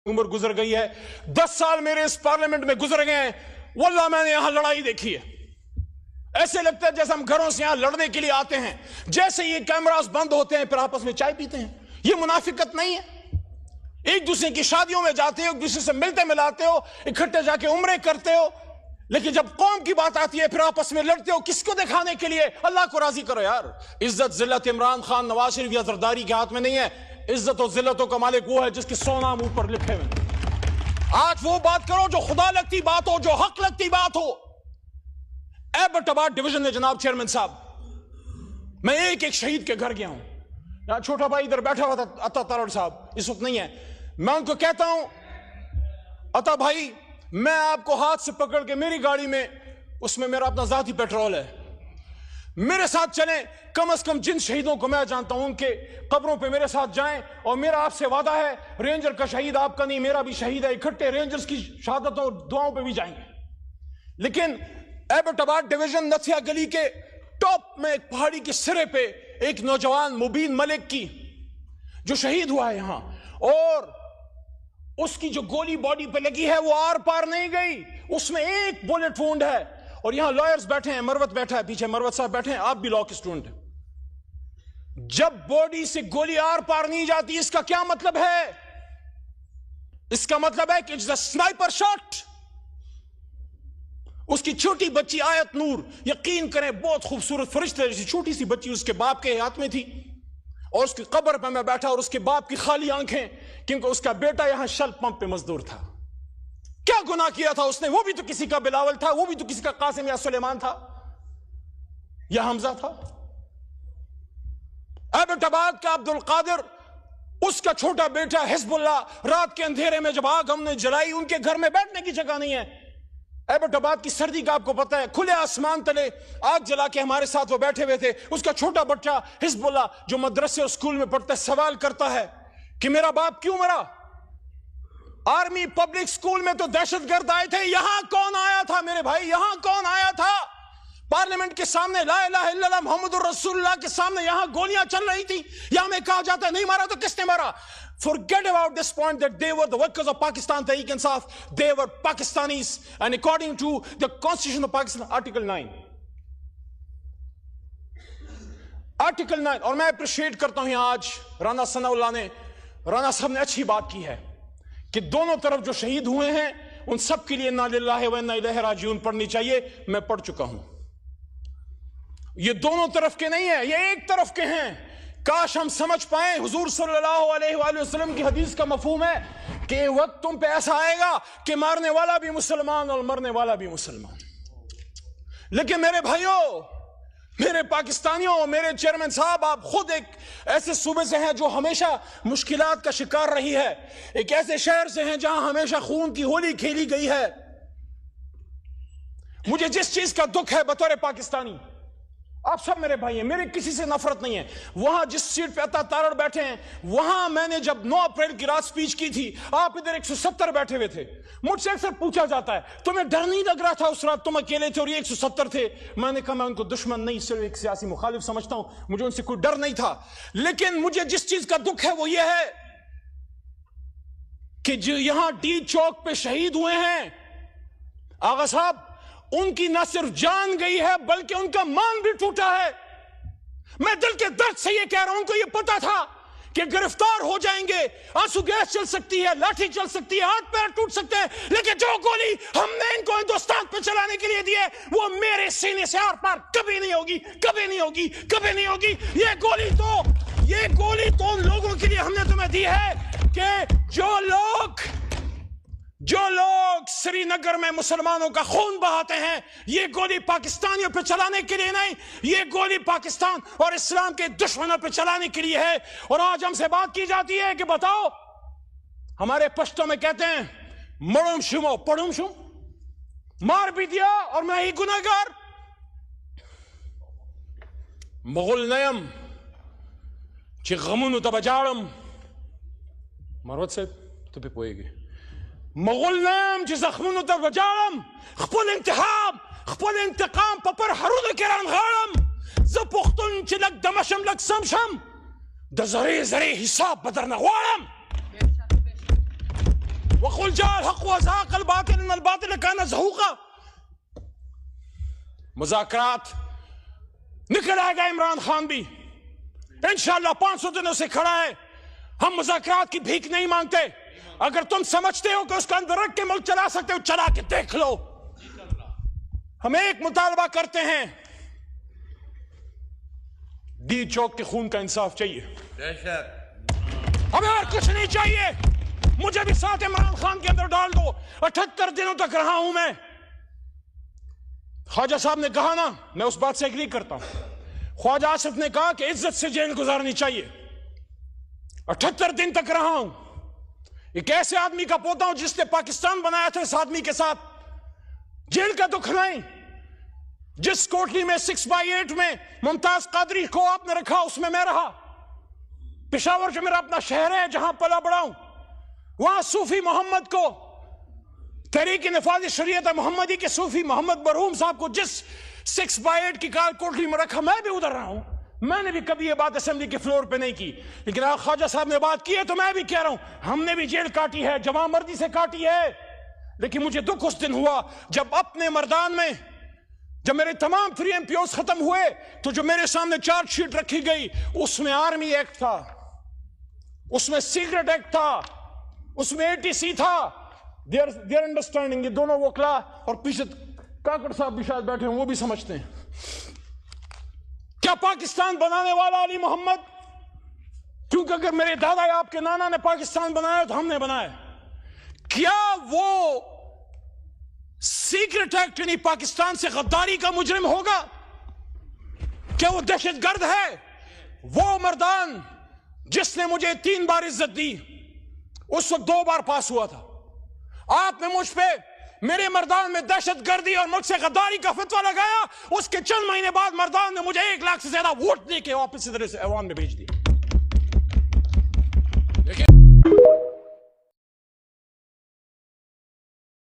उम्र गुजर गई है, 10 साल मेरे इस पार्लियामेंट में गुजर गए हैं, वल्लाह मैंने यहां लड़ाई देखी है। ऐसे लगता है जैसे हम घरों से यहां लड़ने के लिए आते हैं, जैसे ये कैमरास बंद होते हैं फिर आपस में चाय पीते हैं। ये मुनाफिकत नहीं है। एक दूसरे की शादियों में जाते हो, एक दूसरे से मिलते मिलाते हो, इकट्ठे जाके उम्रे करते हो, लेकिन जब कौम की बात आती है फिर आपस में लड़ते हो। किसको दिखाने के लिए? अल्लाह को राजी करो यार। इज्जत जिल्लत इमरान खान, नवाज शरीफ या जरदारी के हाथ में नहीं है। इज्जत और जिल्लतों का मालिक वो है जिसके 100 नाम ऊपर लिखे हुए। आज वो बात करो जो खुदा लगती बात हो, जो हक लगती बात हो। एबटाबाद डिवीजन में जनाब चेयरमैन साहब, मैं एक एक शहीद के घर गया हूं। यहां छोटा भाई इधर बैठा हुआ था, अता तारड़ साहब इस वक्त नहीं है। मैं उनको कहता हूं, अता भाई मैं आपको हाथ से पकड़ के मेरी गाड़ी में, उसमें मेरा अपना जाती पेट्रोल है, मेरे साथ चलें। कम से कम जिन शहीदों को मैं जानता हूं उनके कब्रों पे मेरे साथ जाएं। और मेरा आपसे वादा है, रेंजर का शहीद आपका नहीं मेरा भी शहीद है, इकट्ठे रेंजर्स की शहादतों और दुआओं पे भी जाएंगे। लेकिन एबटाबाद डिवीजन नथिया गली के टॉप में एक पहाड़ी के सिरे पे एक नौजवान मुबीन मलिक की जो शहीद हुआ है यहां, और उसकी जो गोली बॉडी पे लगी है वो आर पार नहीं गई, उसमें एक बुलेट वुंड है। और यहां लॉयर्स बैठे हैं, मरवत बैठा है पीछे, मरवत साहब बैठे हैं, आप भी लॉ के स्टूडेंट हैं। जब बॉडी से गोली आर पार नहीं जाती इसका क्या मतलब है? इसका मतलब है कि इट्स अ स्नाइपर शॉट। उसकी छोटी बच्ची आयत नूर, यकीन करें बहुत खूबसूरत फरिश्ते जैसी छोटी सी बच्ची उसके बाप के हाथ में थी, और उसकी कब्र पर मैं बैठा और उसके बाप की खाली आंखें, क्योंकि उसका बेटा यहां शल पंप पे मजदूर था। क्या गुनाह किया था उसने? वो भी तो किसी का बिलावल था, वो भी तो किसी का कासिम या सुलेमान था या हमजा था। एबटाबाद का अब्दुल कादिर, उसका छोटा बेटा हिजबुल्लाह, रात के अंधेरे में जब आग हमने जलाई, उनके घर में बैठने की जगह नहीं है। एबटाबाद की सर्दी का आपको पता है, खुले आसमान तले आग जला के हमारे साथ वो बैठे हुए थे। उसका छोटा बच्चा हिजबुल्लाह जो मदरसे और स्कूल में पढ़ता है, सवाल करता है कि मेरा बाप क्यों मरा? आर्मी पब्लिक स्कूल में तो दहशतगर्द आए थे, यहां कौन आया था मेरे भाई? यहां कौन आया था? पार्लियामेंट के सामने ला इलाहा इल्लल्लाह मुहम्मदुर रसूलुल्लाह के सामने यहां गोलियां चल रही थी। यहां में कहा जाता है नहीं मारा तो किसने मारा? Forget about this point that they were the workers of Pakistan Tehreek-e-Insaf. They were Pakistanis, and according to the Constitution of Pakistan, Article 9. Article 9, और मैं अप्रिशिएट करता हूं आज राना सनाउल्लाह ने, राना साहब ने अच्छी बात की है कि दोनों तरफ जो शहीद हुए हैं उन सब के लिए इन्ना लिल्लाहि व इन्ना इलैहि राजिऊन पढ़नी चाहिए। मैं पढ़ चुका हूं। ये दोनों तरफ के नहीं है, ये एक तरफ के हैं। काश हम समझ पाए, हुजूर सल्लल्लाहु अलैहि वसल्लम की हदीस का मफहूम है कि वक्त तुम पे ऐसा आएगा कि मारने वाला भी मुसलमान और मरने वाला भी मुसलमान। लेकिन मेरे भाइयों, मेरे पाकिस्तानियों, मेरे चेयरमैन साहब, आप खुद एक ऐसे सूबे से हैं जो हमेशा मुश्किलात का शिकार रही है, एक ऐसे शहर से हैं जहां हमेशा खून की होली खेली गई है। मुझे जिस चीज का दुख है बतौर पाकिस्तानी, आप सब मेरे भाई हैं, मेरे किसी से नफरत नहीं है। वहां जिस सीट पे अता तारड़ बैठे हैं, वहां मैंने जब 9 अप्रैल की रात स्पीच की थी, आप इधर 170 बैठे हुए थे। मुझसे अक्सर पूछा जाता है तुम्हें डर नहीं लग रहा था उस रात? तुम अकेले थे और ये 170 थे। मैंने कहा मैं उनको दुश्मन नहीं, सिर्फ एक सियासी मुखालिफ समझता हूं, मुझे उनसे कोई डर नहीं था। लेकिन मुझे जिस चीज का दुख है वो ये है कि जो यहां डी चौक पे शहीद हुए हैं आगा साहब, उनकी न सिर्फ जान गई है बल्कि उनका मान भी टूटा है। मैं दिल के दर्द से ये कह रहा हूं, उनको ये पता था कि गिरफ्तार हो जाएंगे, आंसू गैस चल सकती है, लाठी चल सकती है, हाथ पैर टूट सकते हैं, लेकिन जो गोली हमने इनको हिंदुस्तान पे चलाने के लिए दी है वो मेरे सीने से आर पार कभी नहीं होगी, कभी नहीं होगी, कभी नहीं होगी। ये गोली तो उन लोगों के लिए हमने तुम्हें दी है कि जो लोग श्रीनगर में मुसलमानों का खून बहाते हैं, ये गोली पाकिस्तानियों पे चलाने के लिए नहीं, ये गोली पाकिस्तान और इस्लाम के दुश्मनों पे चलाने के लिए है। और आज हमसे बात की जाती है कि बताओ, हमारे पश्तो में कहते हैं मड़ुम शुमो पड़ुम शुम, मार भी दिया और मैं ही गुनाहगार। मुगल नयम ची गमुन तबजाड़म, मरवत से तो पे पोएगी مغول نام چې زخمونو ته وجاړم، خپل انتخاب خپل انتقام په پر هرونو کې رانغاړم. زه پښتون چې لږ دمه شم لږ سم شم، د زرې حساب به درنه غواړم. قل جاء الحق وزهق الباطل ان الباطل كان زهوقا. مذاکرات نکل آئے گا عمران خان بھی انشاءاللہ 500 دنوں سے کھڑا ہے. ہم مذاکرات کی بھیک نہیں مانگتے. اگر تم سمجھتے ہو کہ اس کا اندر رکھ کے ملک چلا سکتے ہو چلا کے دیکھ لو. ہم ایک مطالبہ کرتے ہیں, ڈی چوک کے خون کا انصاف چاہیے, ہمیں اور کچھ نہیں چاہیے. مجھے بھی ساتھ عمران خان کے اندر ڈال دو. 78 دنوں تک رہا ہوں میں. خواجہ صاحب نے کہا نا, میں اس بات سے ایگری کرتا ہوں. خواجہ آصف نے کہا کہ عزت سے جیل گزارنی چاہیے. 78 دن تک رہا ہوں. ایک ایسے آدمی کا پوتا ہوں جس نے پاکستان بنایا تھا, اس آدمی کے ساتھ جیل کا دکھ نہیں. جس کوٹلی میں 6/8 میں ممتاز قادری کو آپ نے رکھا اس میں رہا. پشاور جو میرا اپنا شہر ہے جہاں پلا بڑا ہوں, وہاں صوفی محمد کو تحریک نفاذ شریعت محمدی کے صوفی محمد برہوم صاحب کو جس 6/8 کی کوٹلی میں رکھا, میں بھی ادھر رہا ہوں. میں نے بھی کبھی یہ بات اسمبلی کے فلور پہ نہیں کی, لیکن خواجہ صاحب نے بات کی ہے تو میں بھی کہہ رہا ہوں, ہم نے بھی جیل کاٹی ہے, جوان مردی سے کاٹی ہے. لیکن مجھے دکھ اس دن ہوا جب اپنے مردان میں جب میرے تمام 3 MPOs ختم ہوئے تو جو میرے سامنے چارج شیٹ رکھی گئی اس میں آرمی ایکٹ تھا, اس میں سیکرٹ ایکٹ تھا, اس میں ATC تھا. دیئر انڈرسٹینڈنگ, یہ دونوں وکلا اور پیچھے کاکڑ صاحب بھی شاید بیٹھے ہیں, وہ بھی سمجھتے ہیں. کیا پاکستان بنانے والا علی محمد, کیونکہ اگر میرے دادا یا آپ کے نانا نے پاکستان بنایا تو ہم نے بنایا, کیا وہ سیکرٹ ایکٹ یعنی پاکستان سے غداری کا مجرم ہوگا؟ کیا وہ دہشت گرد ہے؟ وہ مردان جس نے مجھے 3 بار عزت دی اس وقت 2 بار پاس ہوا تھا. آپ نے مجھ پہ میرے مردان میں دہشت گردی اور مجھ سے غداری کا فتویٰ لگایا, اس کے چند مہینے بعد مردان نے مجھے 1 لاکھ سے زیادہ ووٹ دے کے واپس ادھر سے ایوان میں بھیج دی.